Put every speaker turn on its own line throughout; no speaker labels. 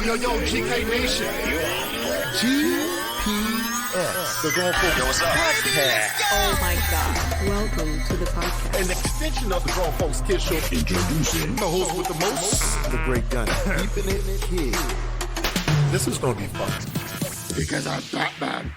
Yo, GK Nation. GPS. The Grown Folks Podcast.
Oh my God. Welcome to the podcast.
An extension of the Grown Folks Kids Show. Introducing the host with the most, the great gun. Keeping it kid. This is going to be fun. Because I'm Batman.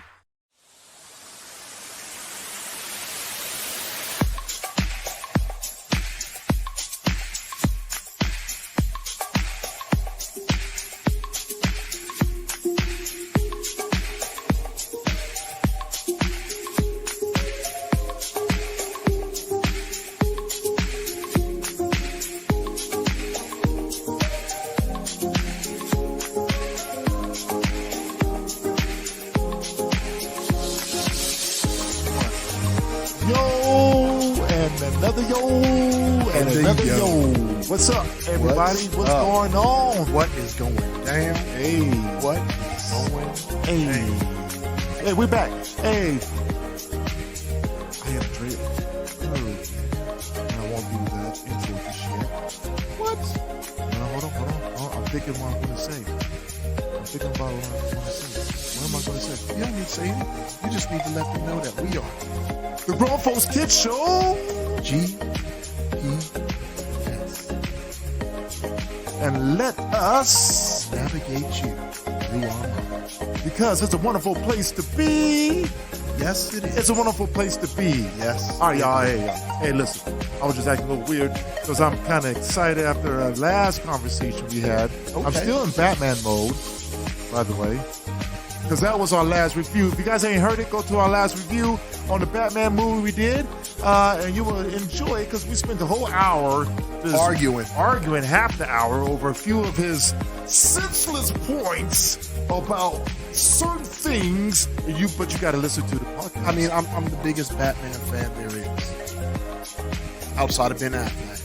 What's up, everybody? What's going on?
What is going down?
Hey,
what is going?
Hey, we're back. Hey, I am Dre. I won't do that intro this year. What? Hold on. I'm thinking what I'm going to say. I'm thinking about what I'm going to say. What am I going to say?
You don't need to say anything. You just need to let them know that we are
the Grown Folks Kids Show. And let us
navigate you through our mind.
Because it's a wonderful place to be.
Yes, it is.
It's a wonderful place to be.
Yes.
All right, y'all. Hey, listen. I was just acting a little weird because I'm kind of excited after our last conversation we had. Okay. I'm still in Batman mode, by the way, because that was our last review. If you guys ain't heard it, go to our last review on the Batman movie we did, and you will enjoy it because we spent the whole hour just arguing half the hour over a few of his senseless points about certain things. But you got to listen to the podcast.
I mean, I'm the biggest Batman fan there is, outside of Ben Affleck.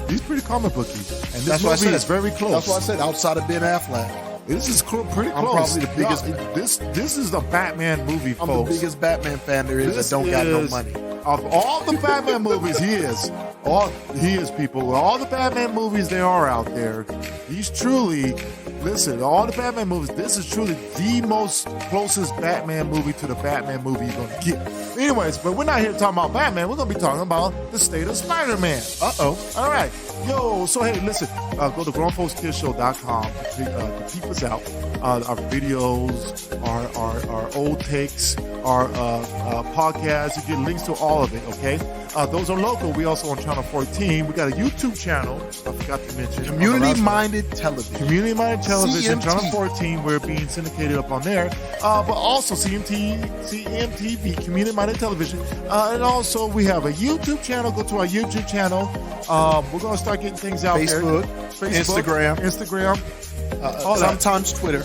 He's pretty comic booky, and
this movie
is very close.
That's what I said. Outside of Ben Affleck.
This is pretty close.
I'm probably the biggest.
This is the Batman movie, folks.
I'm the biggest Batman fan there is that don't got no money.
Of all the Batman movies, he is. People. All the Batman movies there are out there, he's truly, listen, all the Batman movies, this is truly the most closest Batman movie to the Batman movie you're going to get. Anyways, but we're not here talking about Batman. We're going to be talking about the state of Spider-Man. All right. Yo, so hey, listen, go to grownfolkskidsshow.com to keep us out. Our videos, our old takes, our podcasts. You get links to all of it, okay? Those are local. We also on Channel 14. We got a YouTube channel. I forgot to mention.
Community-minded television.
Community-minded television,
CMT.
Channel 14. We're being syndicated up on there. But also CMTV, Community-minded television. And also we have a YouTube channel. Go to our YouTube channel. We're going to start getting things out there.
Facebook, Instagram. Sometimes Twitter.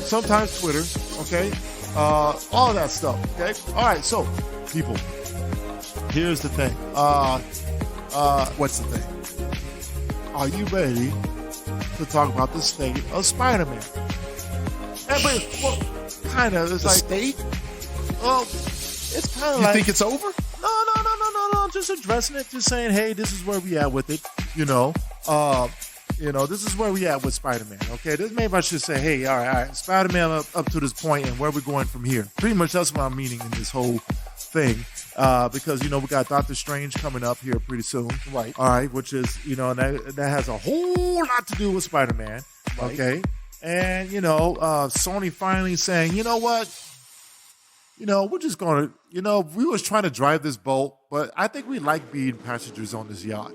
Okay? All that stuff, okay? All right, so, people, here's the thing.
What's the thing?
Are you ready to talk about the state of Spider-Man? Kind of. It's
the
like...
state?
Well, it's kind of
like...
You
think it's over?
No. Just addressing it. Just saying, hey, this is where we at with it, this is where we at with Spider-Man, okay? Maybe I should say, hey, all right, Spider-Man up to this point and where we're going from here. Pretty much that's what I'm meaning in this whole thing, because, we got Doctor Strange coming up here pretty soon.
Right.
All right, which is, and that has a whole lot to do with Spider-Man, okay? Right. And, Sony finally saying, you know what? We're just going to, we was trying to drive this boat, but I think we like being passengers on this yacht.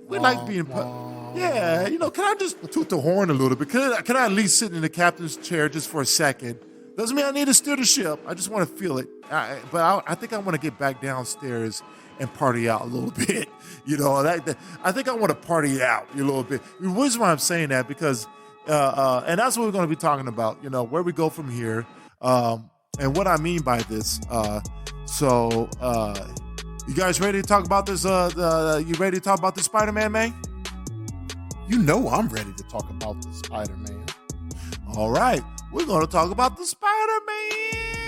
We like being, can I just toot the horn a little bit? Can I at least sit in the captain's chair just for a second? Doesn't mean I need to steer the ship. I just want to feel it. But I think I want to get back downstairs and party out a little bit. I think I want to party out a little bit. The reason why I'm saying that, because, and that's what we're going to be talking about, where we go from here. And what I mean by this. You guys ready to talk about this? You ready to talk about the Spider-Man, man?
You know I'm ready to talk about the Spider-Man.
All right. We're going to talk about the Spider-Man.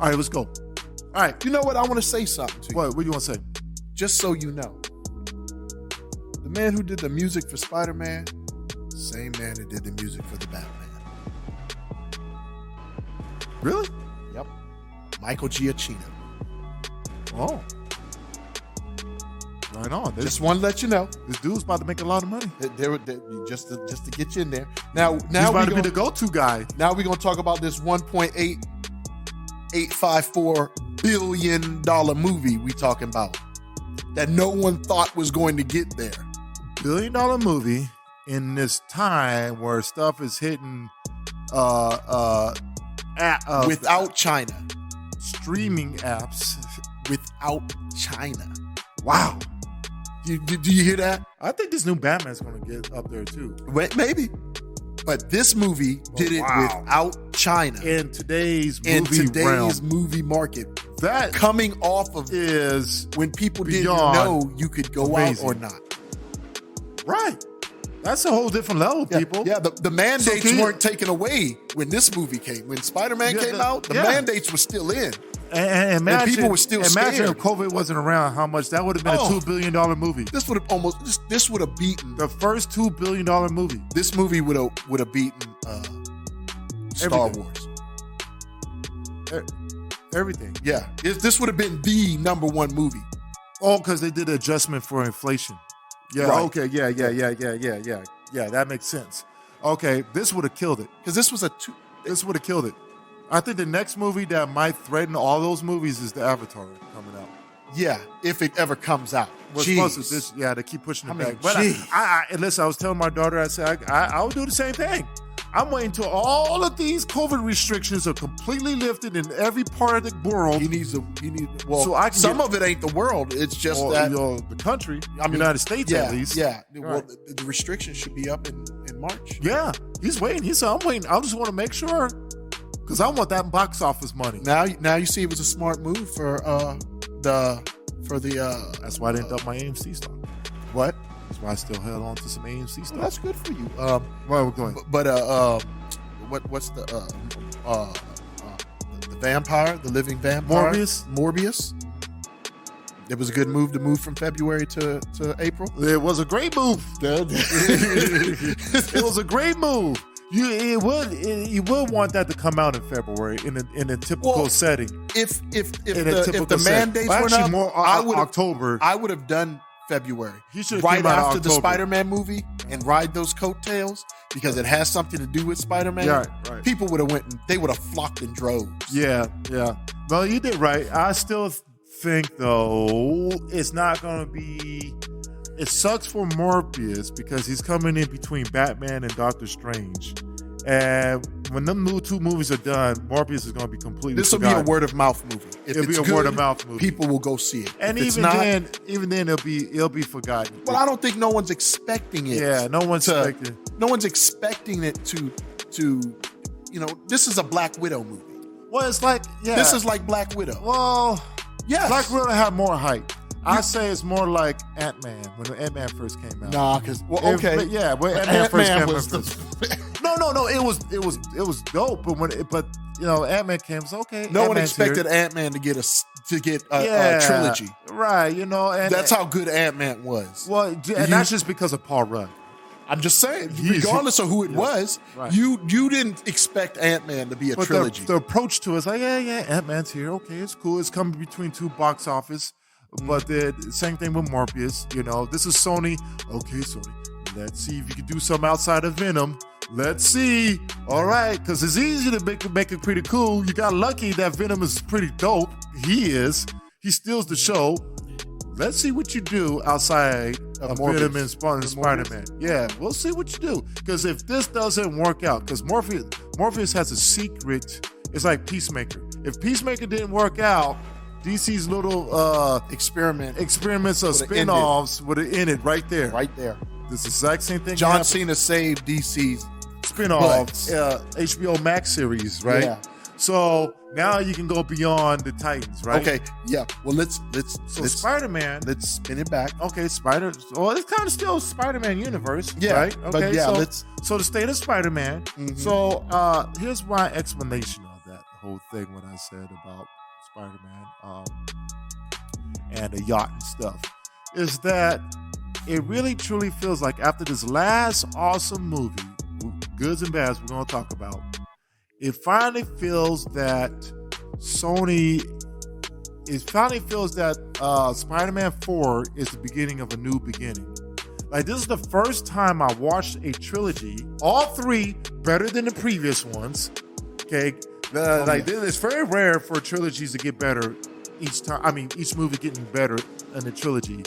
All right, let's go. All right.
You know what? I want to say something to you.
What do you want to say?
Just so you know. The man who did the music for Spider-Man, same man who did the music for the Batman.
Really?
Yep. Michael Giacchino.
Oh. Right on.
Just want to let you know.
This dude's about to make a lot of money.
Just to get you in there. Now
He's about to be the go-to guy.
Now we're going to talk about this $1.854 billion movie we talking about that no one thought was going to get there.
$1 billion movie in this time where stuff is hitting
without China.
Streaming apps.
Without China.
Wow.
Do you hear that?
I think this new Batman's going to get up there too.
Maybe. But this movie did it without China.
In today's movie
market.
That
coming off of
is
when people didn't know you could go
amazing.
out or not.
Right. That's a whole different level, people.
Yeah, the mandates weren't taken away when this movie came. When Spider-Man came out, the mandates were still in.
And imagine,
people were still
imagine
scared.
if COVID wasn't around, how much that would have been a $2 billion movie.
This would have beaten
the first $2 billion movie.
This movie would have beaten Star Wars.
Everything.
Yeah, this would have been the number one movie.
Oh, because they did adjustment for inflation. Yeah.
Right.
Okay. Yeah. That makes sense. Okay, this would have killed it
because this would
have killed it. I think the next movie that might threaten all those movies is the Avatar coming out.
Yeah, if it ever comes out.
They keep pushing it back. But listen, I was telling my daughter, I said, I would do the same thing. I'm waiting till all of these COVID restrictions are completely lifted in every part of the world.
So some of it ain't the world. It's just
the country, United States at least.
Yeah.
Right.
Well, the restrictions should be up in March.
Yeah, he's waiting. He said, I'm waiting. I just want to make sure. Because I want that box office money.
Now you see it was a smart move for the.
That's why I didn't up my AMC stock.
What?
That's why I still held on to some AMC stock.
Well, that's good for you.
Well, we're going.
But what's the vampire, the living vampire? Morpheus. It was a good move to move from February to April.
It was a great move. It was a great move. You would want that to come out in February in a typical setting.
If the mandates were not,
October.
I would have done February.
Right
after the Spider-Man movie and ride those coattails because it has something to do with Spider-Man.
Right.
People would have they would have flocked in droves.
Yeah. No, you did right. I still think though it's not going to be. It sucks for Morpheus because he's coming in between Batman and Doctor Strange. And when them new two movies are done, Morpheus is going to be completely
This will be a word-of-mouth movie.
It'll be a word-of-mouth movie.
People will go see it.
And even then, it'll be forgotten.
Well, I don't think no one's expecting it.
Yeah, no one's expecting.
No one's expecting it to. This is a Black Widow movie.
Well, it's like
This is like Black Widow.
Well,
yes.
Black Widow had more hype. I say it's more like Ant-Man when Ant-Man first came out.
Nah, because when
Ant-Man first came out. No, it was dope. But Ant-Man came, it was okay.
No one expected Ant-Man to get a trilogy,
right? And
that's how good Ant-Man was.
Well, and that's just because of Paul Rudd.
I'm just saying, regardless of who it was, right. you didn't expect Ant-Man to be a trilogy.
The approach to it is like, Ant-Man's here. Okay, it's cool. It's coming between two box office. But the same thing with Morpheus. This is Sony. Okay, Sony. Let's see if you can do something outside of Venom. Let's see. All right, because it's easy to make it pretty cool. You got lucky that Venom is pretty dope. He is. He steals the show. Let's see what you do outside of Venom and Spider-Man. Yeah, we'll see what you do. Because if this doesn't work out, because Morpheus has a secret. It's like Peacemaker. If Peacemaker didn't work out, DC's little experiments of spin-offs would have ended right there.
Right there.
This exact same thing.
John Cena saved DC's
spin-offs, HBO Max series, right?
Yeah.
So now you can go beyond the Titans, right?
Okay. Yeah. Well, let's
Spider-Man.
Let's spin it back.
Okay, it's kind of still Spider-Man universe,
yeah,
right? Okay.
But
so the state of Spider-Man. Mm-hmm. So here's my explanation of that whole thing. What I said about Spider-Man and the yacht and stuff is that it really truly feels like after this last awesome movie, goods and bads we're going to talk about, it finally feels that Spider-Man 4 is the beginning of a new beginning. Like, this is the first time I watched a trilogy, all three better than the previous ones. Okay, it's very rare for trilogies to get better each time. I mean, each movie getting better in the trilogy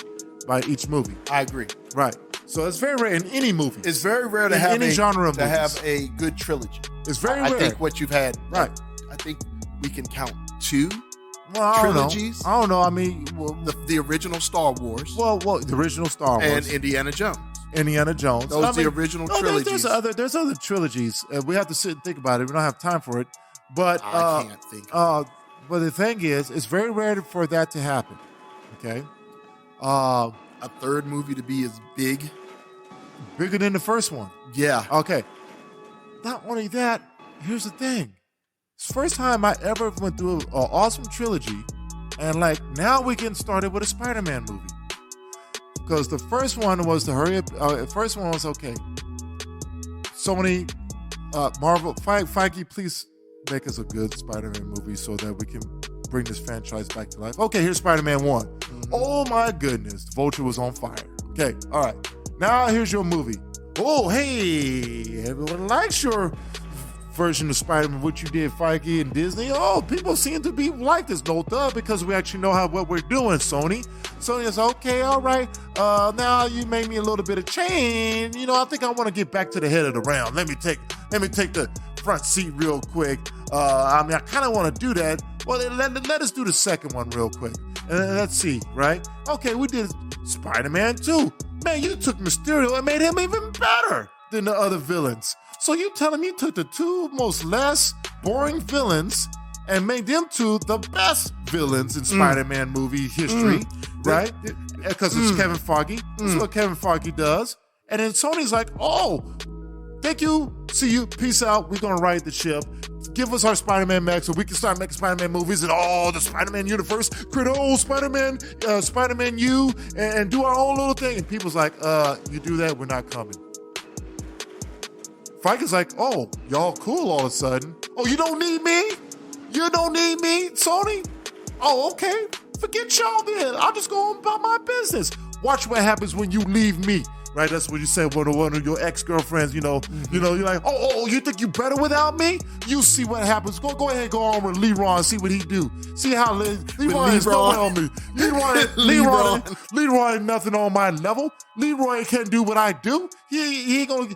by each movie.
I agree.
Right. So it's very rare in any movie.
It's very rare to have a good trilogy.
It's very rare.
I think what you've had,
right?
I think we can count two.
Well,
trilogies.
I don't know. I mean,
the original Star Wars.
Well, the original Star Wars
and Indiana Jones. Those the original trilogies.
There's other trilogies. We have to sit and think about it. We don't have time for it. But
I can't think.
But the thing is, it's very rare for that to happen. Okay.
A third movie to be as
bigger than the first one.
Yeah.
Okay. Not only that. Here's the thing. It's the first time I ever went through an awesome trilogy, and like now we're getting started with a Spider-Man movie. Because the first one was the hurry up. The first one was okay. Sony, Marvel, Feige, please make us a good Spider-Man movie so that we can bring this franchise back to life. Okay, here's Spider-Man 1. Mm-hmm. Oh my goodness, the Vulture was on fire. Okay, all right. Now here's your movie. Oh, hey, everyone likes your version of Spider-Man, what you did, Feige and Disney. Oh, people seem to be like this. No duh, because we actually know what we're doing, Sony. Sony is okay, all right. Now you made me a little bit of change. You know, I think I want to get back to the head of the round. Let me take the front seat real quick. I kind of want to do that. Well, let us do the second one real quick. And let's see, right? Okay, we did Spider-Man 2. Man, you took Mysterio and made him even better than the other villains. So you telling me you took the two most less boring villains and made them two the best villains in Spider-Man movie history, right? Because it's Kevin Feige. That's what Kevin Feige does. And then Sony's like, oh, thank you, see you, peace out, we're going to ride the ship. Give us our Spider-Man Max so we can start making Spider-Man movies and the Spider-Man universe, create our own Spider-Man, Spider-Man U, and do our own little thing. And people's like, you do that, we're not coming. Feige's like, oh, y'all cool all of a sudden. Oh, you don't need me? You don't need me, Sony? Oh, okay. Forget y'all then. I'll just go on about my business. Watch what happens when you leave me. Right? That's what you say when one of your ex-girlfriends, you're like, oh, you think you better without me? You see what happens. Go ahead and go on with Leroy and see what he do. See how Leroy is nothing on me. Leroy ain't nothing on my level. Leroy can't do what I do. He ain't gonna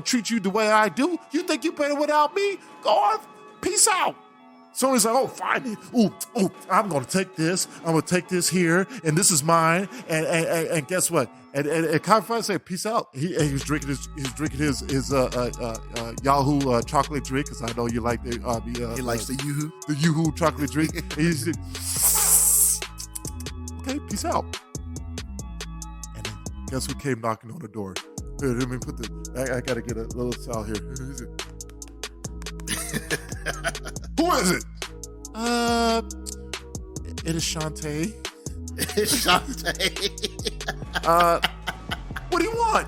treat you the way I do. You think you better without me? Go on. Peace out. Sony's like, oh, fine. Ooh, I'm going to take this. I'm going to take this here, and this is mine. And guess what? And Kevin Feige said, peace out. He was drinking his Yahoo chocolate drink, because I know you like the
he likes the Yoo-hoo.
The Yoo-hoo chocolate drink. And he said, okay, peace out. And then guess who came knocking on the door? Here, let me put I got to get a little sound here. Who is it? It is Shantae.
It's Shantae.
What do you want?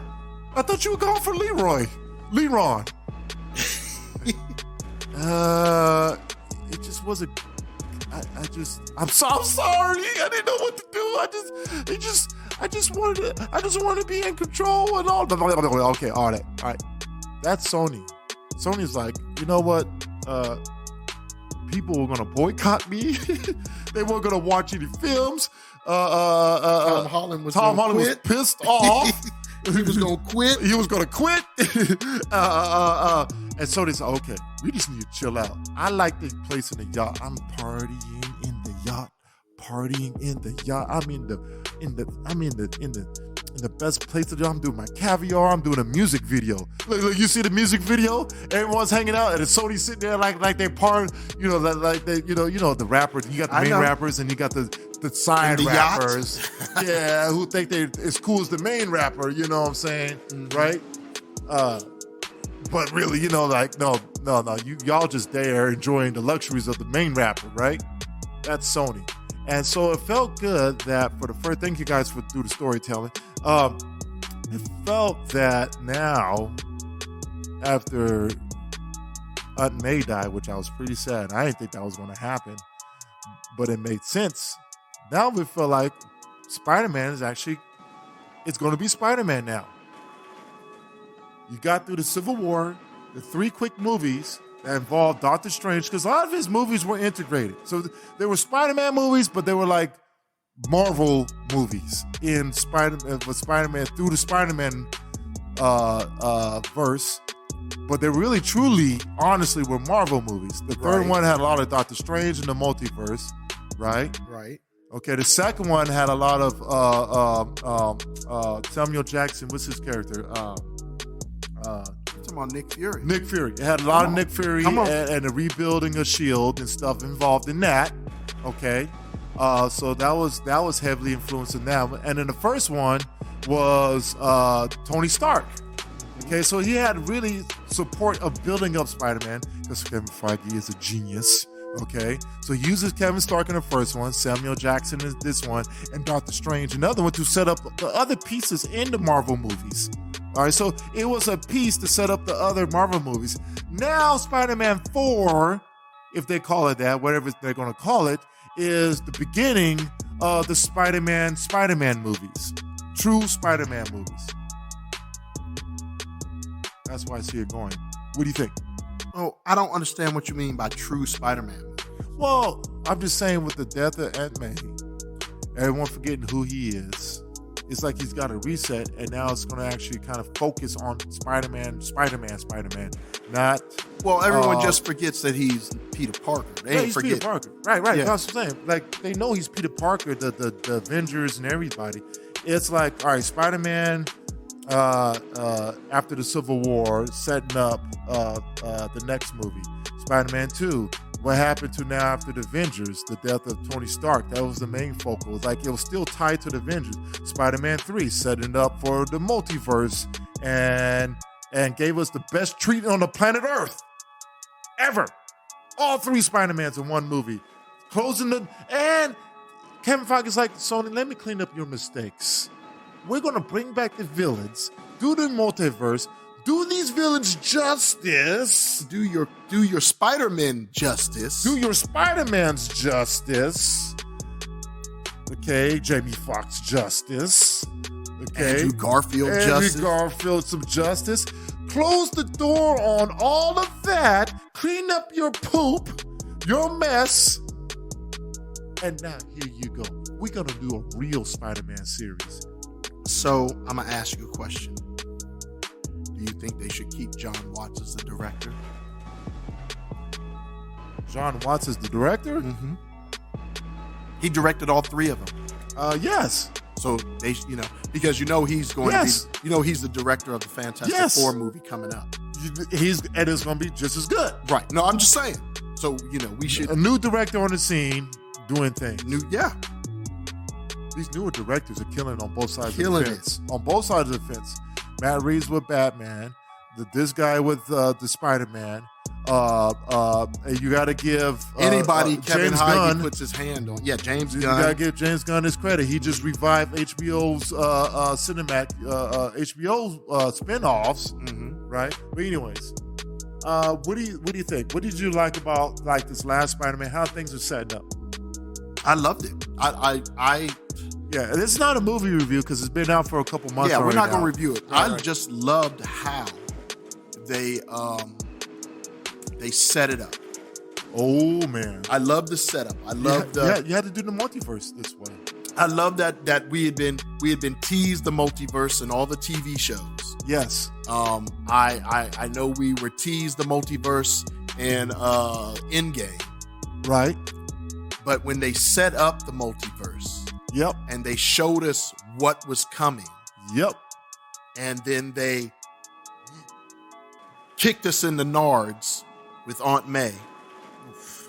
I thought you were going for Leroy. It just wasn't. I'm so sorry. I didn't know what to do. I just wanted to be in control and all. Okay, all right. That's Sony. Sony's like, you know what? People were gonna boycott me. They weren't gonna watch any films.
Tom Holland was
pissed off.
He was gonna quit.
And Sony's like, okay, we just need to chill out. I like the place in the yacht. I'm partying in the yacht. I'm in the best place to do. I'm doing my caviar. I'm doing a music video. Look, you see the music video? Everyone's hanging out, and Sony's sitting there like they're part, the rappers. You got the main rappers, and you got the side rappers. Yeah, who think they're as cool as the main rapper. You know what I'm saying, right? But really, no, y'all just there enjoying the luxuries of the main rapper, right? That's Sony. And so it felt good that for the first, thank you guys for do the storytelling. It felt that now, after Aunt May died, which I was pretty sad. I didn't think that was going to happen, but it made sense. Now we feel like Spider-Man is actually, it's going to be Spider-Man now. You got through the Civil War, the 3 quick movies that involved Doctor Strange, because a lot of his movies were integrated. So there were Spider-Man movies, but they were like Marvel movies in Spider-Man through the Spider-Man verse. But they really, truly, honestly, were Marvel movies. The third one had a lot of Doctor Strange in the multiverse, right?
Right.
Okay, the second one had a lot of Samuel Jackson. What's his character?
Talking about Nick Fury.
Nick Fury. It had a lot of Nick Fury and the rebuilding of S.H.I.E.L.D. and stuff involved in that. Okay, so that was heavily influencing that. And then the first one was Tony Stark. Okay, so he had really support of building up Spider-Man because Kevin Feige is a genius. Okay, so he uses Kevin Stark in the first one, Samuel Jackson in this one, and Doctor Strange another one to set up the other pieces in the Marvel movies. All right, so it was a piece to set up the other Marvel movies. Now Spider-Man 4, if they call it that, whatever they're going to call it, is the beginning of the Spider-Man movies. True Spider-Man movies. That's why I see it going. What do you think?
Oh, I don't understand what you mean by true Spider-Man.
Well, I'm just saying with the death of Aunt May, everyone forgetting who he is. It's like he's got a reset, and now it's going to actually kind of focus on Spider-Man, not...
Well, everyone just forgets that he's Peter Parker. They
he's
forget.
Peter Parker. Right.
Yeah.
That's what I'm saying. Like, they know he's Peter Parker, the Avengers and everybody. It's like, all right, Spider-Man... after the Civil War, setting up the next movie, Spider-Man 2. What happened to now after the Avengers, the death of Tony Stark? That was the main focal. It was like it was still tied to the Avengers. Spider-Man 3, setting up for the multiverse and gave us the best treatment on the planet Earth ever. All 3 Spider-Mans in one movie. And Kevin Feige is like, Sony, let me clean up your mistakes. We're going to bring back the villains, do the multiverse, do these villains justice.
Do your Spider-Men justice.
Do your Spider-Man's justice. Okay, Jamie Foxx justice. Okay.
Andrew Garfield
some justice. Close the door on all of that. Clean up your poop, your mess. And now here you go. We're going to do a real Spider-Man series.
So I'm going to ask you a question. Do you think they should keep John Watts as the director?
John Watts is the director?
Mm-hmm. He directed all 3 of them.
Yes.
So they, because he's going to be, he's the director of the Fantastic Four movie coming up.
And it's going to be just as good.
Right. No, I'm just saying. So, we should.
A new director on the scene doing things. These newer directors are killing on both sides of the fence. On both sides of the fence. Matt Reeves with Batman. This guy with the Spider-Man. You got to give
anybody Kevin
James
Feige
Gunn
puts his hand on. Yeah, James Gunn.
You got to give James Gunn his credit. He just revived HBO's HBO spinoffs, right? But anyways, what do you think? What did you like about this last Spider-Man? How things are setting up?
I loved it.
Yeah, it's not a movie review because it's been out for a couple months.
Yeah, we're not going to
review
it. I just loved how they set it up.
Oh man,
I love the setup. I love
you had to do the multiverse this way.
I love that we had been teased the multiverse in all the TV shows.
Yes.
I know we were teased the multiverse in Endgame.
Right.
But when they set up the multiverse,
yep,
and they showed us what was coming,
yep,
and then they kicked us in the nards with Aunt May.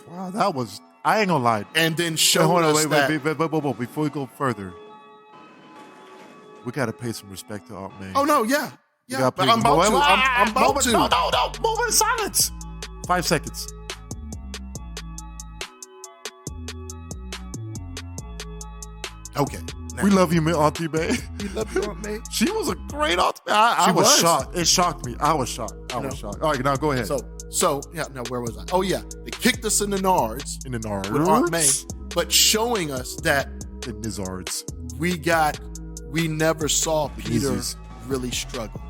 Wow, that was, I ain't gonna lie.
And then showed us that.
Wait, before we go further, we gotta pay some respect to Aunt May.
Oh no, yeah, but I'm about to. I'm about to.
No, moment of silence. 5 seconds.
Okay. Now,
We love you, Auntie May.
we love you, Aunt May.
She was a great Auntie May. I was
was.
shocked. It shocked me. I was shocked. All right, now go ahead.
So yeah. Now where was I? Oh yeah, they kicked us in the nards
In the nards.
with Aunt May, but showing us that
In the nards.
we never saw Peter
Nizzies.
really struggle.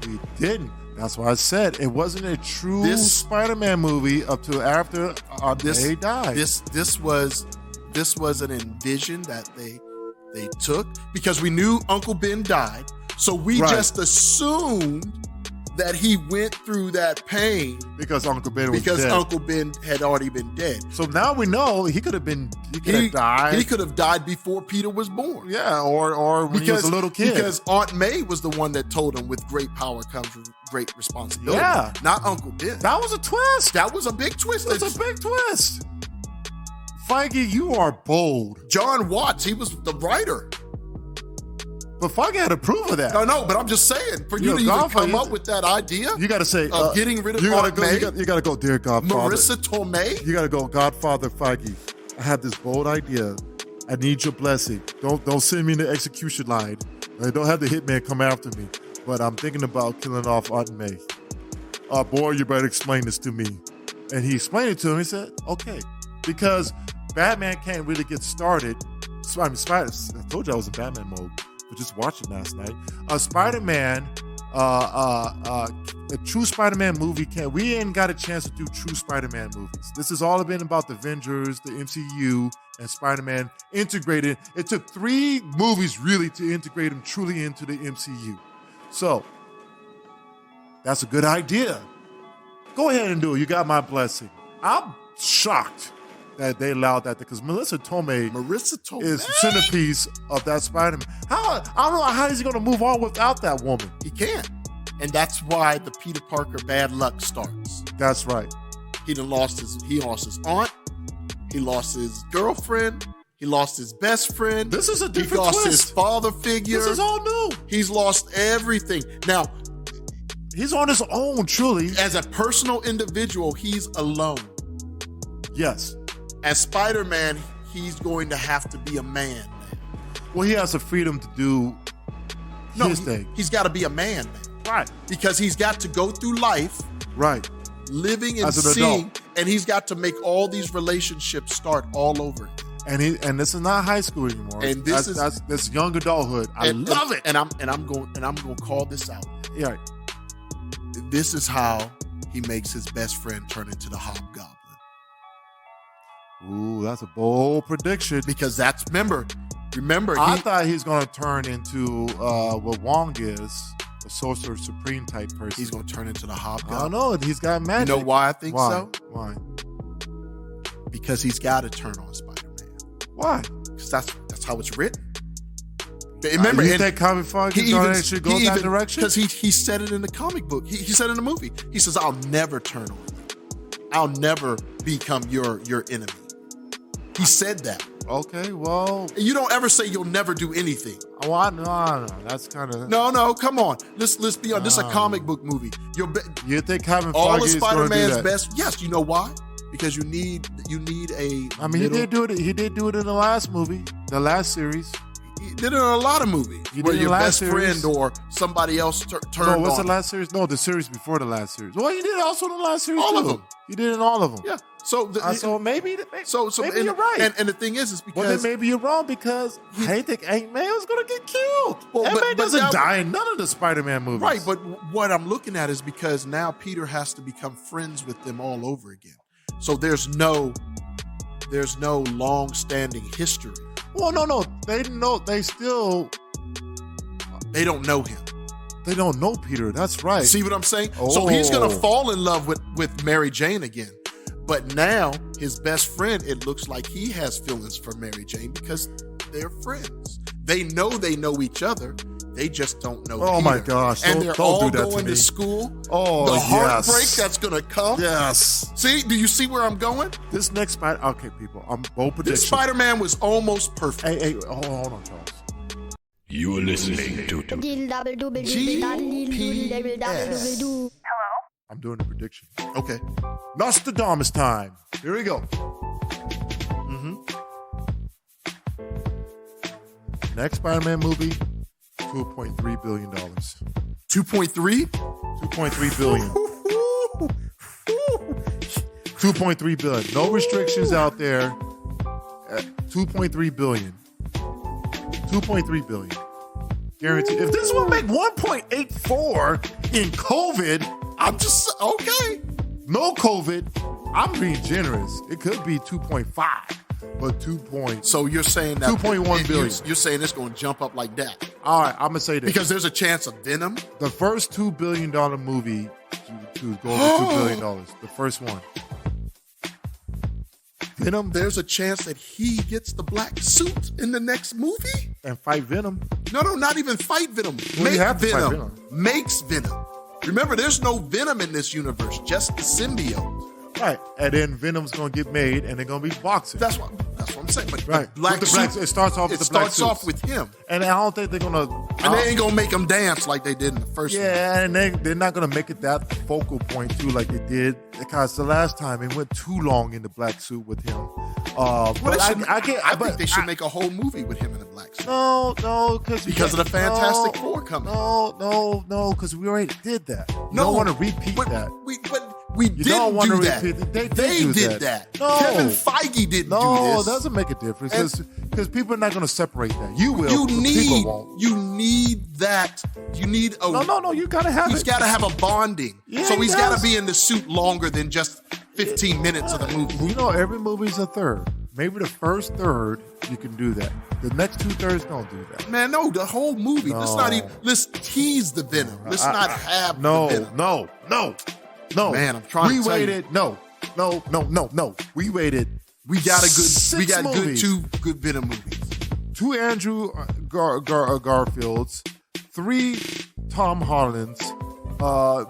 We didn't. That's why I said it wasn't a true Spider-Man movie up to after Aunt May died.
This was an envision that they took because we knew Uncle Ben died, so we just assumed that he went through that pain
because Uncle Ben was dead.
Uncle Ben had already been dead.
So now we know he could have died.
He could have died before Peter was born.
Yeah, or when he was a little kid.
Because Aunt May was the one that told him with great power comes great responsibility.
Yeah.
Not Uncle Ben.
That was a twist.
That was a big twist.
That was a big twist. Feige, you are bold.
John Watts, he was the writer.
But Feige had to prove of that.
No, but I'm just saying, for you to even come up with that idea,
you got to say,
of getting rid of Aunt May,
you got to go, dear Godfather.
Marissa Tomei.
You got to go, Godfather Feige. I have this bold idea. I need your blessing. Don't send me in the execution line. Don't have the hitman come after me. But I'm thinking about killing off Aunt May. Boy, you better explain this to me. And he explained it to him. He said, okay. Because Batman can't really get started. I told you I was in Batman mode. Just watching last night. Spider-Man, a true Spider-Man movie we ain't got a chance to do true Spider-Man movies. This has all been about the Avengers, the MCU, and Spider-Man integrated. It took 3 movies really to integrate him truly into the MCU. So, that's a good idea. Go ahead and do it. You got my blessing. I'm shocked that they allowed that because Marissa Tomei is the centerpiece of that Spider-Man. I don't know how he's going to move on without that woman.
He can't. And that's why the Peter Parker bad luck starts.
That's right.
He lost his aunt. He lost his girlfriend. He lost his best friend.
This is a different
twist. He lost
twist.
his father figure.
This is all new.
He's lost everything. Now,
he's on his own, truly.
As a personal individual, he's alone.
Yes.
As Spider-Man, he's going to have to be a man.
Well, he has the freedom to do his thing.
He's got to be a man.
Right.
Because he's got to go through life.
Right.
Living and seeing. And he's got to make all these relationships start all over.
And this is not high school anymore.
And
that's young adulthood. I love it.
And I'm going to call this out.
Yeah.
This is how he makes his best friend turn into the Hobgoblin.
Ooh, that's a bold prediction.
Because remember.
I thought he's going to turn into what Wong is, a Sorcerer Supreme type person.
He's going to turn into the Hobgoblin.
I don't know. He's got magic.
You know why I think so?
Why?
Because he's got to turn on Spider-Man.
Why?
Because that's how it's written. Remember,
you think comic Feige should go that direction?
Because he said it in the comic book. He said it in the movie. He says, "I'll never turn on you. I'll never become your enemy." He said that.
Okay, well...
You don't ever say you'll never do anything.
Oh, no. That's kind of...
No, come on. Let's be honest. This is a comic book movie.
You think Kevin
all
Feige
of
is going to do
Spider-Man's
that?
best... Yes, you know why? Because you need a...
I mean, he did do it in the last movie, the last series.
He did it in a lot of movies. Where your best friend or somebody else turned on.
No, what's the last series? No, the series before the last series. Well, he did it also in the last series
all
too.
of them.
He did it in all of them.
Yeah.
So maybe you're right.
And the thing is because...
Well, then maybe you're wrong because I think Aunt May was going to get killed. Well, Aunt May doesn't die in none of the Spider-Man movies.
Right, but what I'm looking at is because now Peter has to become friends with them all over again. So there's no long-standing history.
Well, no. They
don't know him.
They don't know Peter. That's right.
See what I'm saying? Oh. So he's going to fall in love with Mary Jane again. But now his best friend, it looks like he has feelings for Mary Jane because they're friends. They know each other. They just don't know Peter.
My gosh.
And they're all going to school.
Oh,
the heartbreak that's going to come.
Yes.
See? Do you see where I'm going?
This next okay, people. I'm bold prediction.
This Spider-Man was almost perfect.
Hey, hold on, Charles.
You are listening to
GPS.
Hello?
I'm doing a prediction.
Okay.
Nostradamus time. Here we go. Next Spider-Man movie, $2.3 billion.
2.3?
2.3 billion. 2.3 billion. No restrictions out there. 2.3 billion. 2.3 billion. Guaranteed. If this will make 1.84 in COVID,
I'm just, okay.
no COVID, I'm being generous. It could be 2.5, but 2.
So you're saying that
2.1 billion.
You're saying it's going to jump up like that?
All right, I'm gonna say this
Because there's a chance of Venom.
the first $2 billion movie to go over $2 billion. The first one. Venom
There's a chance that he gets the black suit in the next movie?
and fight Venom.
No, not even fight Venom.
Well,
Make
you have to fight
Venom.
Venom.
Makes Venom. Remember, there's no Venom in this universe, just the symbiote.
Right, and then Venom's gonna get made, and they're gonna be boxing.
That's what I'm saying. But
Right.
the black
With the black-
suit,
it starts off with the black
starts off
suits.
with him.
And I don't think they're gonna.
And they ain't going to make him dance like they did in the first one.
Yeah, and they're not gonna make it that focal point too, like they did, because the last time it went too long in the black suit with him.
Well,
But
they should-
I
think they should make a whole movie with him in a black suit.
No,
Because of the Fantastic Four coming.
No, because we already did that. You
No,
don't want to repeat
but
that.
We
You
didn't
don't want
do
to
that.
repeat it. They
They
did
did that.
No.
Kevin Feige didn't do
No,
this.
it doesn't make a difference because people are not going to separate that. You will.
You
but
need
people won't.
that. You need a.
No. You got to have
He's
it.
got to have a bonding.
Yeah,
So
he
he's got
does.
to be in the suit longer than just 15 minutes of the movie.
You know, every movie's a third. Maybe the first third you can do that. The next 2/3 don't do that.
Man, no, the whole movie.
No.
Let's tease the Venom. Let's not have
No,
the Venom.
no.
Man, I'm trying to tell you.
waited. No. We waited.
We got
Six movies.
two good Venom movies.
2 Andrew Garfields, 3 Tom Hollands.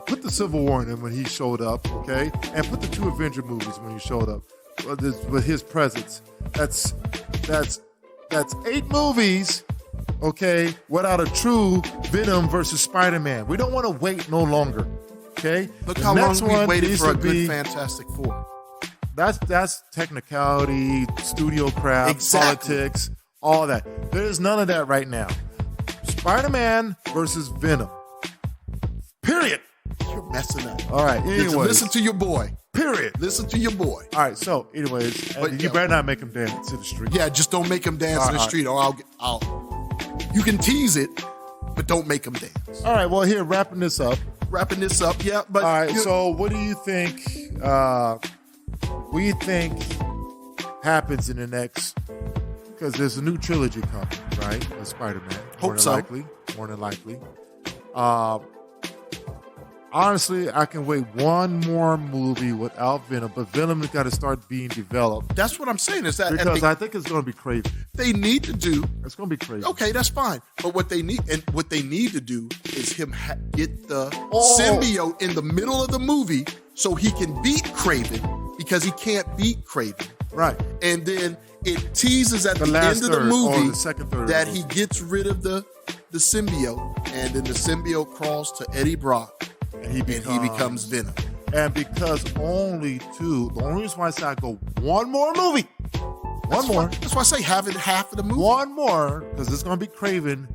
Put the Civil War in him when he showed up, okay? And put the 2 Avenger movies when he showed up with his presence. That's 8 movies, okay? Without a true Venom versus Spider-Man. We don't want to wait no longer, okay?
Look
The
how long
next
we
one
waited
needs
for a
to
good
be-
Fantastic Four.
That's technicality, studio craft,
Exactly.
politics, all that. There's none of that right now. Spider-Man versus Venom. Period.
You're messing up.
All right. Anyways.
Listen to your boy.
Period.
Listen to your boy.
All right. So, anyways,
But,
you
yo.
better not make him dance in the street.
Yeah, just don't make him dance in the
All right.
street, or I'll. You can tease it, but don't make him dance.
All right. Well, here, wrapping this up.
Wrapping this up, yeah. But
All right. So, what do you think? What do you think happens in the next? Because there's a new trilogy coming, right? Of Spider-Man.
Hope so.
More than likely. Honestly, I can wait one more movie without Venom, but Venom has got to start being developed
that's what I'm saying is that
because I think it's going to be crazy.
they need to do.
It's going to be crazy.
Okay, that's fine. But what they need to do is him get the
Oh.
symbiote in the middle of the movie so he can beat Kraven because he can't beat Kraven.
Right.
And then it teases at
The
the,
last
end of the
third,
movie
or the second third of
that
the
he
movie.
gets rid of the symbiote, and then the symbiote crawls to Eddie Brock,
And he
becomes Venom.
And because only 2, the only reason why I say I go one more movie,
That's why I say having half of the movie.
one more, because it's going to be Craven,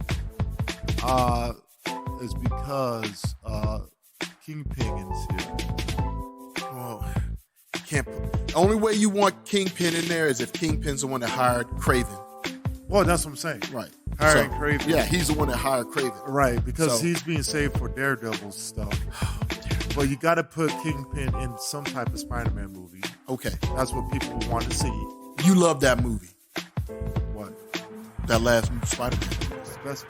is because Kingpin is here.
Oh, you can't. The only way you want Kingpin in there is if Kingpin's the one that hired Kraven.
Well, that's what I'm saying.
Right.
Hiring Kraven.
Yeah, he's the one that hired Kraven.
Right, because
So-
he's being saved for Daredevil stuff. But you got to put Kingpin in some type of Spider-Man movie.
Okay.
That's what people want to see.
You love that movie.
What?
That last Spider-Man.
It's the best.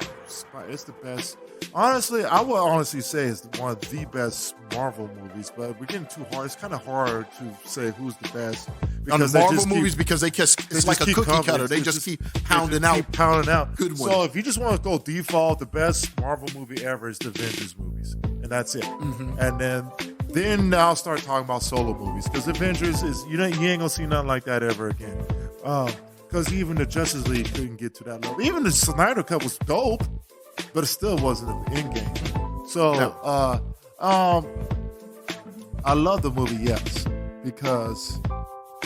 It's the best. Honestly, I would honestly say it's one of the best Marvel movies, but we're getting too hard. It's kind of hard to say who's the best.
On the
they
Marvel
just keep-
movies, because it's
just
like a
keep
cookie
coming.
cutter. They just keep pounding out. Good ones.
So if you just want to go default, the best Marvel movie ever is the Avengers movies, and that's it.
Mm-hmm.
And then I'll start talking about solo movies because Avengers is you ain't gonna see nothing like that ever again. Because even the Justice League couldn't get to that level. Even the Snyder Cut was dope, but it still wasn't an end game. So I love the movie, yes, because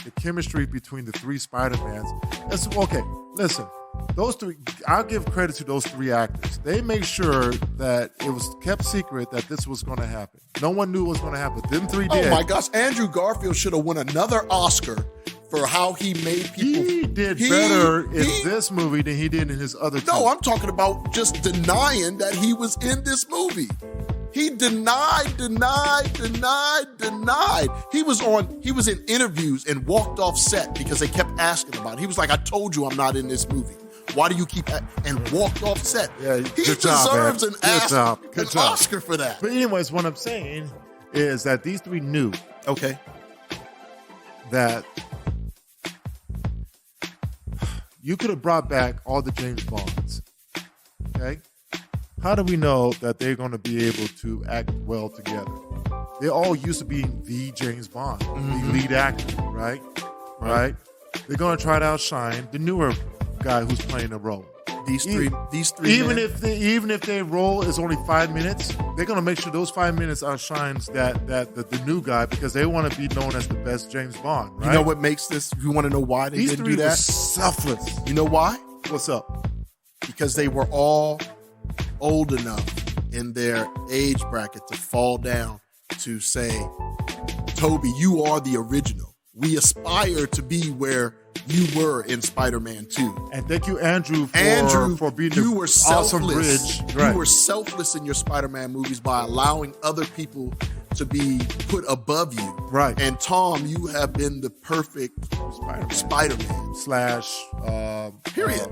the chemistry between the 3 Spider-Mans. That's okay. Listen, those three, I'll give credit to those three actors. They made sure that it was kept secret that this was going to happen. No one knew what was going to happen. Them three did.
Oh my gosh, Andrew Garfield should have won another Oscar for how he made people.
He did better in this movie than he did in his other two.
No, I'm talking about just denying that he was in this movie. He denied. He was in interviews and walked off set because they kept asking about it. He was like, I told you I'm not in this movie. Why do you keep and walked off set?
Yeah,
he deserves an Oscar for that.
But anyways, what I'm saying is that these three knew,
okay,
that you could have brought back all the James Bonds. Okay? How do we know that they're going to be able to act well together? They all used to be the James Bond, the lead actor, right? They're going to try to outshine the newer guy who's playing the role.
These three.
Even if their role is only 5 minutes, they're going to make sure those 5 minutes outshines the new guy because they want to be known as the best James Bond. Right?
You know what makes this? You want to know why they didn't do that?
These three were selfless.
You know why?
What's up?
Because they were all old enough in their age bracket to fall down to say, Toby, you are the original. We aspire to be where you were in Spider-Man 2.
And thank you, Andrew, for being
you were
awesome bridge.
Right. You were selfless in your Spider-Man movies by allowing other people to be put above you.
Right.
And Tom, you have been the perfect Spider-Man.
Period.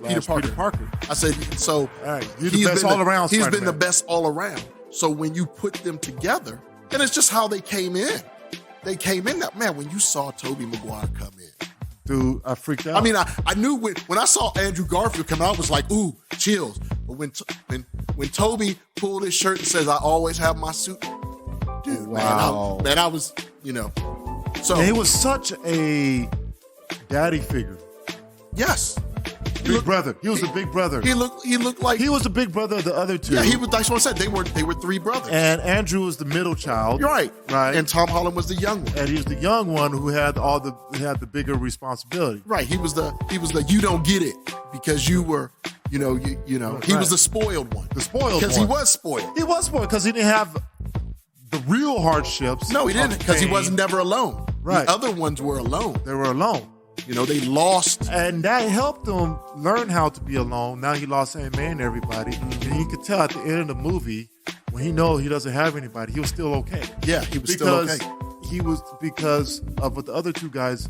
Peter Parker. I said, so
right. You're the best all around
He's
Spider-Man.
been the best all around. So when you put them together, and it's just how they came in. They came in that, man, when you saw Tobey Maguire come in.
Dude, I freaked out.
I mean, I knew when I saw Andrew Garfield come out, I was like, ooh, chills. But when Toby pulled his shirt and says, I always have my suit, dude,
wow.
man, I was, So
and he was such a daddy figure.
Yes.
Big brother. He was the big brother.
He looked like
he was the big brother of the other two.
Yeah, that's what I said. They were three brothers.
And Andrew was the middle child.
You're right.
Right.
And Tom Holland was the young one.
And he was the young one who had the bigger responsibility.
Right. He was the you don't get it because you were he was the spoiled one.
The spoiled one.
Because he was spoiled.
He was spoiled because he didn't have the real hardships.
No, he didn't, because he was never alone.
Right.
The other ones were alone.
They were alone.
They lost.
And that helped him learn how to be alone. Now he lost Aunt May and everybody. And you could tell at the end of the movie, when he knows he doesn't have anybody, he was still okay.
Yeah, he was still okay.
Because of what the other two guys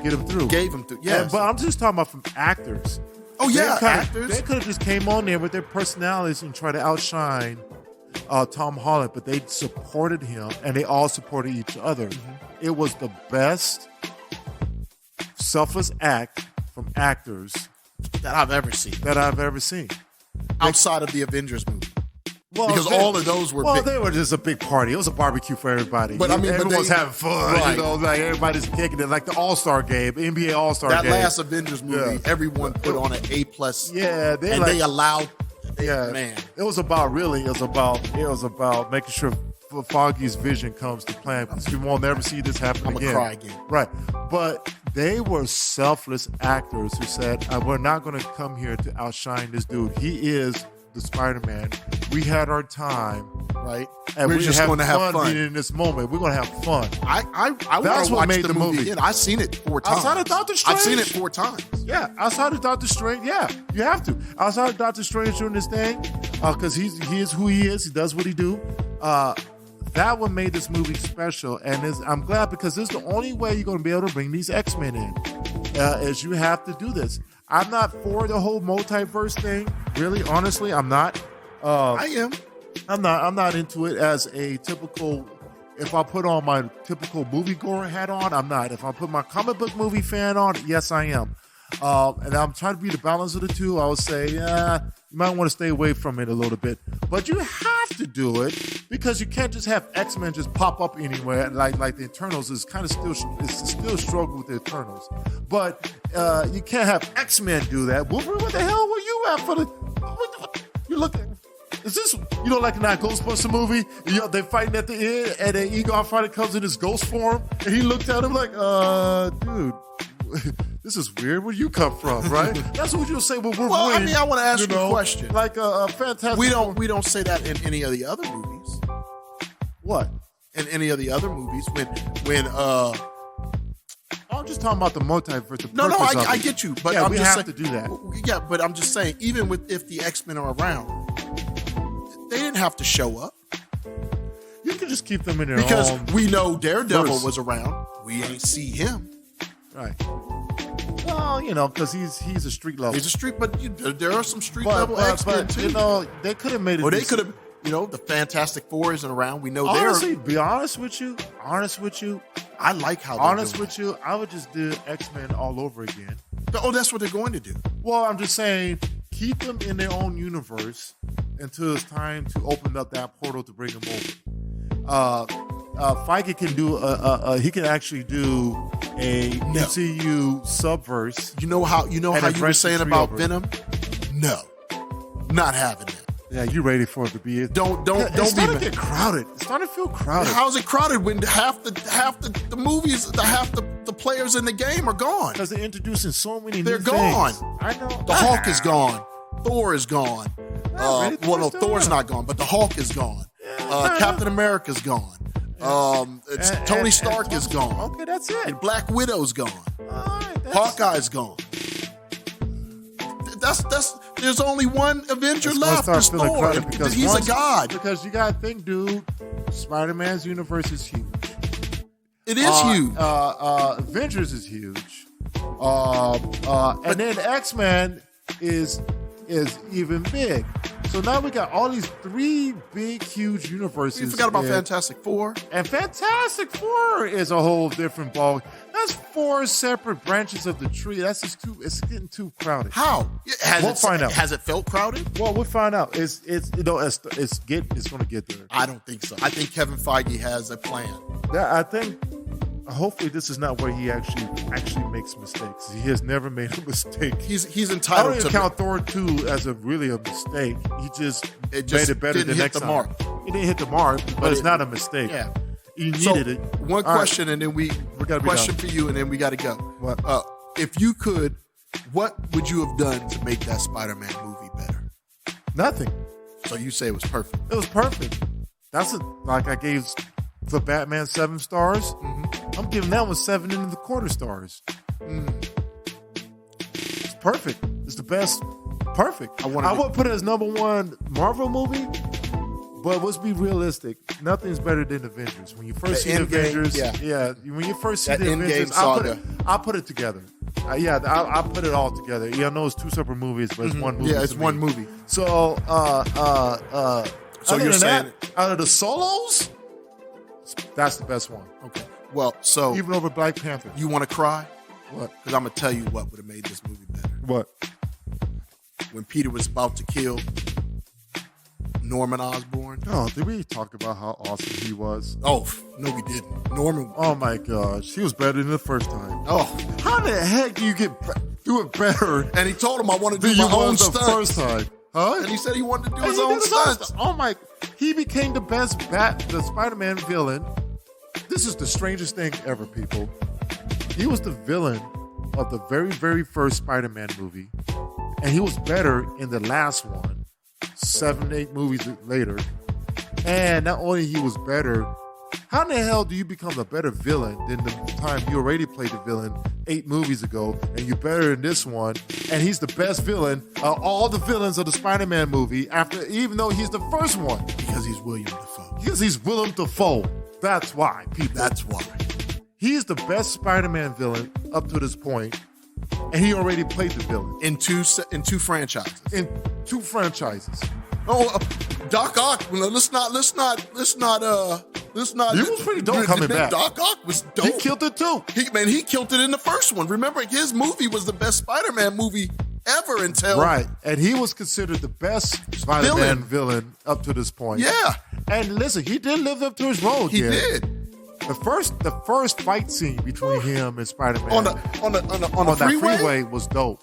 get him through.
Gave him through, yeah.
But I'm just talking about from actors.
Oh, yeah, actors.
They could have just came on there with their personalities and tried to outshine Tom Holland, but they supported him, and they all supported each other. It was the best selfless act from actors
that I've ever seen. Outside of the Avengers movie.
Well,
because all of those were big.
They were just a big party. It was a barbecue for everybody.
But
everyone was having fun.
Right.
Like everybody's kicking it. Like the All-Star game, NBA All-Star game.
That last Avengers movie, everyone put on an A+.
Yeah,
they allowed.
Yeah,
man.
It was about making sure Foggy's vision comes to plan, because we won't never see this happen again.
I'm gonna cry again.
Right. But they were selfless actors who said, we're not going to come here to outshine this dude. He is the Spider-Man. We had our time, right? And we're just going to have fun in this moment. We're going to have fun.
That's what made the movie again. I've seen it 4 times.
Outside of Doctor Strange.
I've seen it 4 times.
Yeah, outside of Doctor Strange, yeah, you have to. Outside of Doctor Strange doing this thing, because he is who he is. He does what he do. That one made this movie special, and I'm glad, because this is the only way you're going to be able to bring these X-Men in, is you have to do this. I'm not for the whole multiverse thing, really, honestly, I'm not.
I am.
I'm not into it as a typical, if I put on my typical moviegoer hat on, I'm not. If I put my comic book movie fan on, yes, I am. And I'm trying to be the balance of the two. I would say, you might want to stay away from it a little bit. But you have to do it, because you can't just have X-Men just pop up anywhere. Like the Eternals is kind of still struggle with the Eternals. But you can't have X-Men do that. Wolverine, what the hell were you at for the... You look at... Is this, like in that Ghostbuster movie? They're fighting at the end, and then Egon finally comes in his ghost form, and he looked at him like, dude... this is weird. Where you come from, right? That's what you'll say with Wolverine.
Well, I mean, I want to ask you a question.
Like a fantastic.
We don't say that in any of the other movies.
What?
In any of the other movies, when
I'm just talking about the multiverse.
No, I get you, but
we have to do that.
Yeah, but I'm just saying, even if the X-Men are around, they didn't have to show up.
You can just keep them in their
because
own
we know Daredevil
verse.
was around. We ain't see him.
Right. Well, because he's a street level.
He's a street, but there are some street level X-Men too.
They could have made it.
Or they could have. The Fantastic Four isn't around. We know
honestly, be honest with you,
I like how
I would just do X-Men all over again.
Oh, that's what they're going to do.
Well, I'm just saying, keep them in their own universe until it's time to open up that portal to bring them over. Feige can do he can actually do a MCU subverse.
You know how you were saying about Venom? No, not having that.
Yeah, you ready for it to be?
Don't
it's starting to get crowded. It's starting to feel crowded.
How's it crowded when half the movies, half the players in the game are gone?
Because they're introducing so many.
They're
new
gone.
Things. I know.
The Hulk is gone. Thor is gone. Thor's not gone, but the Hulk is gone. Captain America's gone. Tony Stark is gone.
Okay, that's it.
And Black Widow's gone.
Right,
Hawkeye's gone. There's only one Avenger left. It's Thor. He's a god.
Because you gotta think, dude. Spider-Man's universe is huge.
It is huge.
Avengers is huge. And then X-Men is even big. So now we got all these three big, huge universes.
You forgot about Fantastic Four.
And Fantastic Four is a whole different ball. That's 4 separate branches of the tree. That's just it's getting too crowded.
How?
We'll find out.
Has it felt crowded?
Well, we'll find out. It's going to get there.
I don't think so. I think Kevin Feige has a plan.
Yeah, I think. Hopefully, this is not where he actually makes mistakes. He has never made a mistake.
He's entitled
to. I don't even count Thor 2 as a mistake. He just made it better the next time.
Mark.
He didn't hit the mark, but it's not a mistake.
Yeah.
He needed it.
One question, and then we question for you, and then we got to go.
What?
If you could, what would you have done to make that Spider-Man movie better?
Nothing.
So you say it was perfect.
It was perfect. Like I gave the Batman 7 stars. Mm-hmm. I'm giving that one 7.25 stars. It's perfect. It's the best. Perfect. I would put it as number one Marvel movie. But let's be realistic. Nothing's better than Avengers. When you first see the Avengers, when you first see the Avengers, I'll put it together. I'll put it all together. Yeah, I know it's 2 separate movies, but it's one movie.
Yeah, it's one movie.
So,
so you're saying
out of the solos, that's the best one.
Okay. Well, so
even over Black Panther.
You want to cry?
What?
Because I'm gonna tell you what would have made this movie better.
What?
When Peter was about to kill Norman Osborn.
Oh, did we talk about how awesome he was?
Oh, no, we didn't. Norman.
Oh my gosh, he was better than the first time.
Oh,
how the heck do you do it better?
And he told him, "I want to do my own stunts."
First time, huh?
And he said he wanted to do his own stunts.
Oh my! He became the best the Spider-Man villain. This is the strangest thing ever, people. He was the villain of the very, very first Spider-Man movie, and he was better in the last one. 7, 8 movies later, and not only he was better, how in the hell do you become a better villain than the time you already played the villain 8 movies ago, and you're better in this one, and he's the best villain of all the villains of the Spider-Man movie, even though he's the first one?
Because he's William Dafoe.
Because he's Willem Dafoe. That's why, people.
That's why.
He's the best Spider-Man villain up to this point, and he already played the villain
in two franchises.
In 2 franchises.
Oh, Doc Ock. Let's not.
He was pretty dope coming back.
Doc Ock was dope.
He killed it too.
He killed it in the first one. Remember, his movie was the best Spider-Man movie ever until
right, and he was considered the best Spider-Man villain up to this point.
Yeah,
and listen, he did live up to his role.
He did.
The first fight scene between him and Spider-Man
on the
freeway was dope.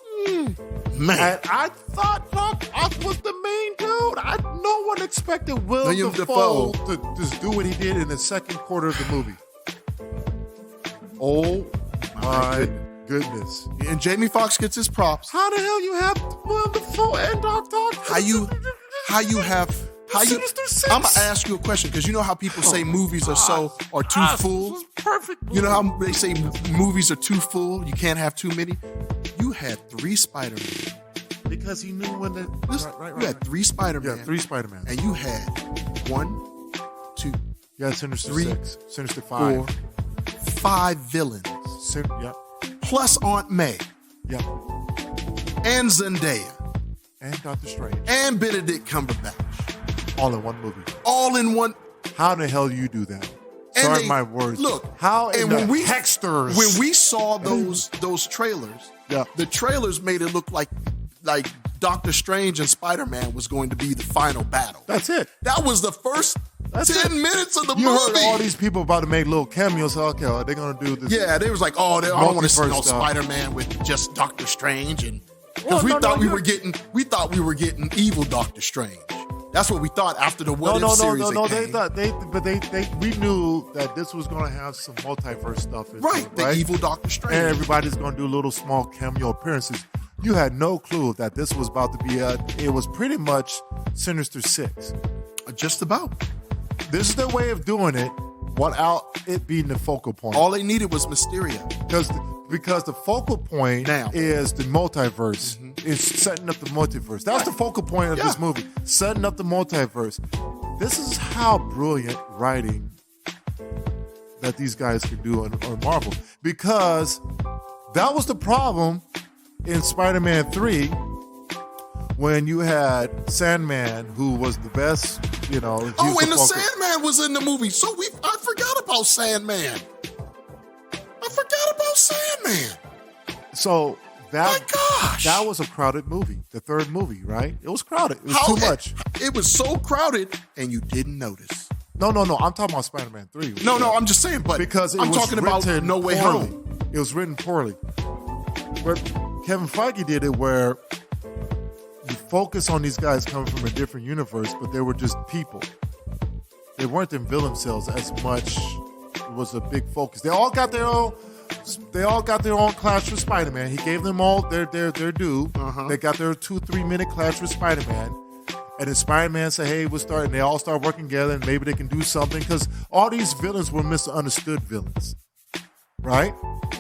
Man,
and I thought Doc Ock was the main dude. No one expected William Dafoe to just do what he did in the second quarter of the movie. Oh my goodness.
And Jamie Foxx gets his props.
How the hell you have Willem Dafoe and Doctor?
How you
Sinister Six.
I'm gonna ask you a question because you know how people say movies are too full.
Perfect.
You know how they say movies are too full. You can't have too many. You had 3 Spider-Man.
Because he knew when the
You had 3 Spider-Man.
Yeah, 3 Spider-Man.
And you had 1, 2,
Yeah, Sinister
3,
6, Sinister 5.
4, 5 villains.
Yep.
Plus Aunt May.
Yep.
And Zendaya.
And Doctor Strange.
And Benedict Cumberbatch.
All in one movie.
All in one.
How the hell you do that?
And
Sorry, my words.
Look.
How in
and
the
when we
Hexters.
When we saw those trailers,
Yeah.
the trailers made it look like Doctor Strange and Spider-Man was going to be the final battle.
That's it.
That was the first 10 minutes of the
You
movie.
heard all these people about to make little cameos. Okay, they're going to do this.
Yeah, they was like, I don't want to see no
Multiverse stuff.
Spider-Man with just Doctor Strange, and
Well,
because we
no,
thought
no,
we
you're-
thought we were getting evil Doctor Strange. That's what we thought after the What If series.
We knew that this was going to have some multiverse stuff in
Right,
it,
the evil Doctor Strange.
And everybody's going to do little small cameo appearances. You had no clue that this was about to be it was pretty much Sinister Six.
Just about.
This is their way of doing it without it being the focal point.
All they needed was Mysterio.
Because the focal point
Now.
is the multiverse. It's setting up the multiverse. That's the focal point of this movie. Setting up the multiverse. This is how brilliant writing that these guys can do on Marvel. Because that was the problem in Spider-Man 3 when you had Sandman, who was the best, he was
And the
focal.
Sandman was in the movie. So I forgot about Sandman.
So
My gosh.
that was a crowded movie. The third movie, right? It was crowded. It was too much.
It was so crowded, and you didn't notice.
No. I'm talking about Spider-Man 3.
No, I'm just saying, but
Because
I'm
was
talking about
written
No Way
poorly.
Home.
It was written poorly. But Kevin Feige did it where you focus on these guys coming from a different universe, but they were just people. They weren't in villain themselves as much. It was a big focus. They all got their own clash with Spider-Man. He gave them all their due. They got their 2-3 minute clash with Spider-Man. And then Spider-Man said, hey, we'll start, and they all start working together, and maybe they can do something. Because all these villains were misunderstood villains. Right?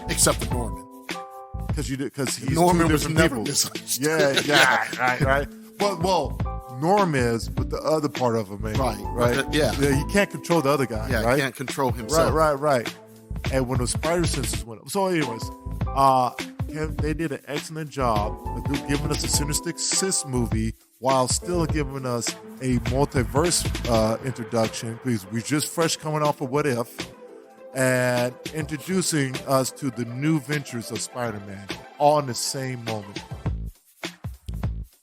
Except for Norman.
Because he's
Norman
two
was
different
never
people.
misunderstood.
Yeah, right. Well, Norm is, but the other part of him, man. Right. He can't control the other guy.
Yeah,
right?
he can't control himself.
Right. And when the spider senses went up. So, anyways, they did an excellent job of giving us a Sinister Six movie while still giving us a multiverse introduction, because we're just fresh coming off of What If, and introducing us to the new ventures of Spider-Man all in the same moment.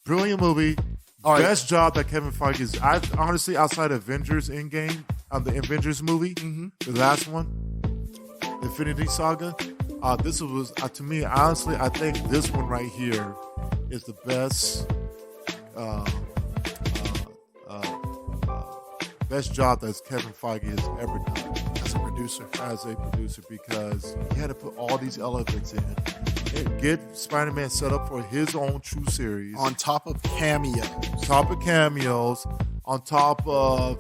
Brilliant movie.
All right.
Best job that Kevin Feige is. I honestly, outside of Avengers Endgame, the Avengers movie, the last one, Infinity Saga, this was to me, honestly, I think this one right here is the best best job that Kevin Feige has ever done as a producer, because he had to put all these elements in and get Spider-Man set up for his own true series
On top of cameos.
on top of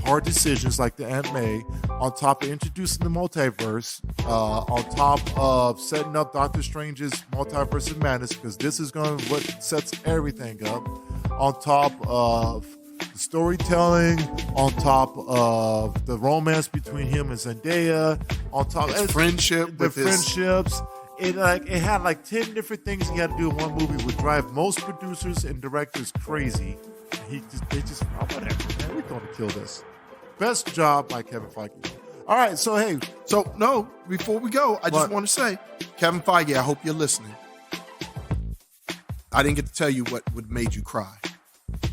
hard decisions like the Aunt May, on top of introducing the multiverse, on top of setting up Doctor Strange's Multiverse of Madness, because this is going to what sets everything up, on top of the storytelling, on top of the romance between him and Zendaya, on top
His
of
friendship
the
with his-
friendships. It had like 10 different things he had to do in one movie, would drive most producers and directors crazy. Whatever, man, we're going to kill this. Best job by Kevin Feige. All right, so hey,
So, no, before we go, I just
What?
want to say, Kevin Feige, I hope you're listening. I didn't get to tell you what would made you cry.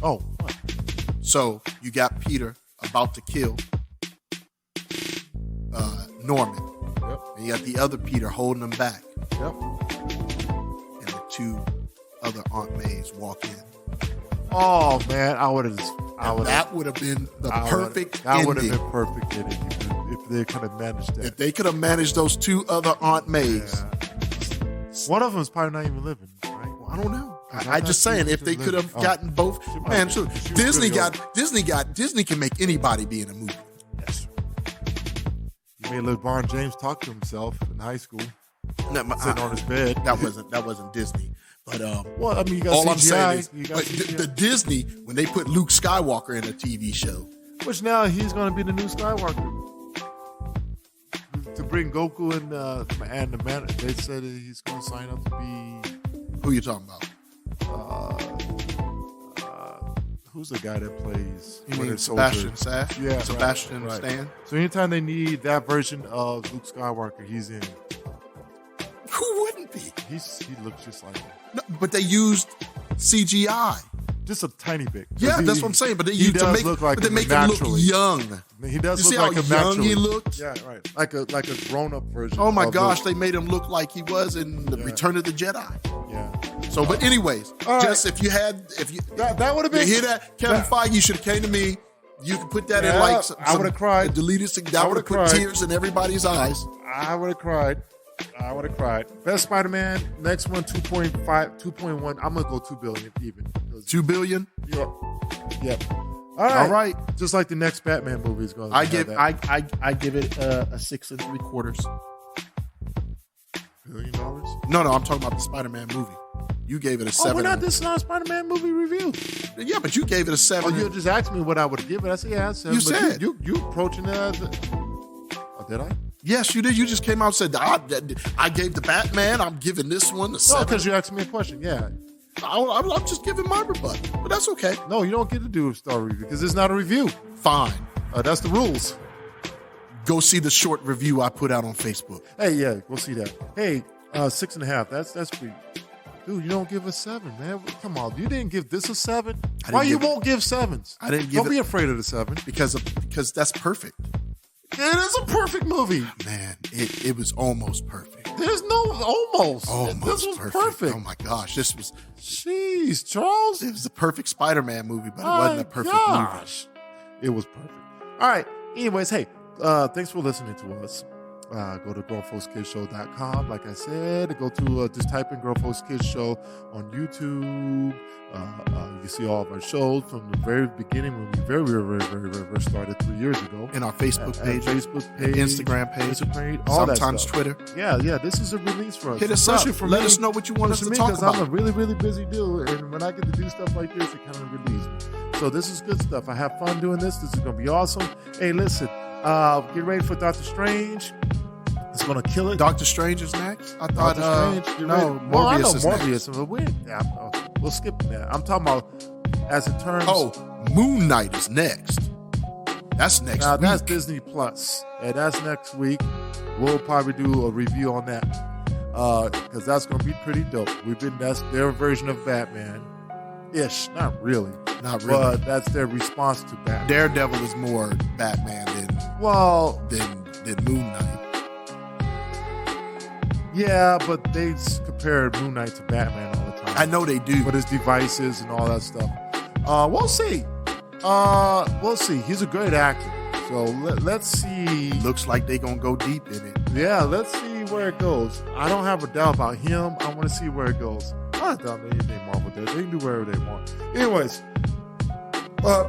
what?
So, you got Peter about to kill Norman.
Yep.
And you got the other Peter holding him back.
Yep.
And the 2 other Aunt Mays walk in.
Oh man, I would have.
That would have been the perfect
That would have
ending.
been perfect ending if they could have managed that.
If they could have managed those two other Aunt Mays.
One of them is probably not even living, right?
Well, I don't know. I just saying, if they could have gotten both, man, sure. Disney can make anybody be in a movie.
Yes. You made LeBron James talk to himself in high school, sitting on his bed.
That wasn't Disney. But
well, I mean, you got
all
CGI,
I'm saying is,
CGI.
the Disney, when they put Luke Skywalker in a TV show,
which now he's going to be the new Skywalker. To bring Goku and the man, they said he's going to sign up to be.
Who you talking about?
Who's the guy that plays?
You mean Sebastian Sash?
Yeah,
Sebastian
right.
Stan.
So anytime they need that version of Luke Skywalker, he's in.
Who wouldn't be?
He looks just like him.
No, but they used CGI.
Just a tiny bit.
Yeah, that's what I'm saying. But they used to make,
look like
they make him look young.
He does
you
look
see
like
how
him
young
naturally.
he looked?
Yeah, right. Like a grown-up version.
Oh my gosh,
Luke.
they made him look like he was in the Return of the Jedi.
Yeah.
So, but anyways, just if you
that would have been.
You hear that, Kevin Feige, you should have came to me. You could put that in like some,
I would have cried.
Deleted. That would have put tears in everybody's eyes.
I would have cried. Best Spider-Man. Next one, 2.1. I'm gonna go 2 billion even.
2 billion.
Yep.
All right.
Just like the next Batman movie is going.
I give it a 6.75
$1 billion.
No, I'm talking about the Spider-Man movie. You gave it a 7.
This is not a Spider-Man movie review.
Yeah, but you gave it a 7.
Oh, you just asked me what I would give it. I said, yeah, 7.
You said
you approaching it as did I?
Yes, you did. You just came out and said, I gave the Batman, I'm giving this one a 7.
No, because you asked me a question. Yeah.
I'm just giving my rebuttal, but that's okay.
No, you don't get to do a star review because it's not a review.
Fine.
That's the rules.
Go see the short review I put out on Facebook.
Hey, yeah, we'll see that. Hey, 6.5. That's pretty. Dude, you don't give a 7, man. Come on, you didn't give this a 7. Why you won't give 7s?
I didn't give.
Don't be afraid of the 7
because that's perfect.
It is a perfect movie.
Man, it was almost perfect.
There's no almost. This was perfect.
Oh my gosh, this was.
Jeez, Charles.
It was the perfect Spider-Man movie, but it wasn't a perfect movie.
It was perfect. All right. Anyways, hey, thanks for listening to us. Go to grownfolkskids.show.com. Like I said, go to just type in Grown Folks Kids Show on YouTube. You can see all of our shows from the very beginning when we very started 3 years ago.
And our Facebook page,
Instagram page, all
sometimes
that
Twitter.
Yeah. This is a release for us.
Hit us up. Let us know what you want us to talk about.
Because I'm a really busy dude, and when I get to do stuff like this, it kind of relieves me. So this is good stuff. I have fun doing this. This is going to be awesome. Hey, listen, get ready for Doctor Strange. It's going to kill it.
Doctor Strange is next? I thought,
Morpheus is
Morpheus.
next. We'll skip that. I'm talking about as in terms.
Oh, Moon Knight is next. That's next week.
That's Disney Plus. And that's next week. We'll probably do a review on that. Because that's going to be pretty dope. That's their version of Batman-ish. Not really. But that's their response to Batman.
Daredevil is more Batman than Moon Knight.
Yeah, but they compare Moon Knight to Batman all the time.
I know they do.
With his devices and all that stuff. We'll see. He's a great actor. So let's see.
Looks like they're going to go deep in it.
Yeah, let's see where it goes. I don't have a doubt about him. I want to see where it goes. I don't know anything Marvel does. They can do whatever they want. Anyways,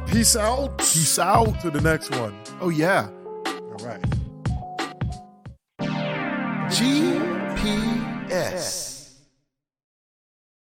peace out.
Peace out.
To the next one.
Oh, yeah.
All right.
GPS.